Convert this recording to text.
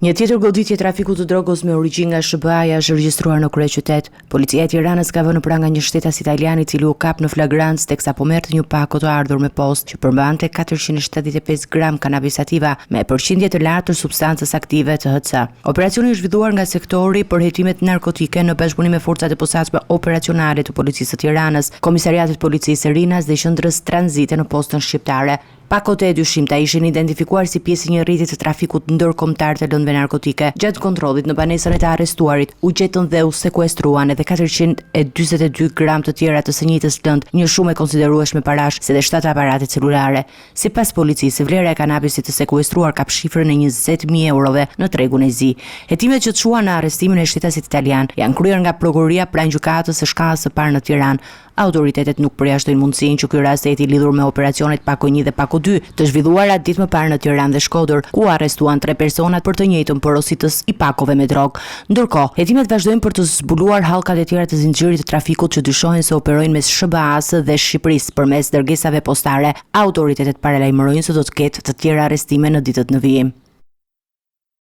Një tjetër goditje trafiku të drogës me origjinë nga SBA-ja është regjistruar në kryeqytet. Policia e Tiranës ka vënë pranga një shtetas italian i cili u kap në flagrancë teksa po merrte një pako të ardhur me postë që përmbante 475 gram kanabis sativa me përqindje të lartë të substancës aktive THC. Operacioni është zhvilluar nga sektori për hetimet narkotike në bashkëpunim me forcat e posaçme operacionale të Policisë së Tiranës, Komisariatit Policisë së Rinas dhe Qendrës Tranzite në postën shqiptare. Pakot e dyshimta ishin identifikuar si pjesë një rrjeti të trafikut ndërkombëtar të lëndëve narkotike. Gjatë kontrollit në banesën e të arrestuarit u gjetën dhe u sekuestruan edhe 442 gram të tjera të së njëjtës lëndë, një shumë e konsiderueshme parash se dhe 7 aparate celulare. Sipas policisë, vlera e kanabisit të sekuestruar kap shifrën e 20.000 eurove në tregun e zi. Hetimet që çuan në arrestimin e shtetasit italian janë kryer nga prokuroria pranë gjykatës së shkallës së parë në Tiranë. Autoritetet nuk përjashtojnë mundësinë që ky rast të jetë lidhur me operacionet Pako 1 dhe Pako 2, të zhvilluara ditë më parë në Tiranë dhe Shkodër, ku arrestuan 3 personat për të njëjtën porositës i pakove me drogë. Ndërkohë, hetimet vazhdojnë për të zbuluar hallkat e tjera të zinxhirit të trafikut që dyshohen se operojnë mes SBA-s dhe Shqipërisë përmes dërgesave postare. Autoritetet paralajmërojnë se do të ketë të tjera arrestime në ditët në vijim.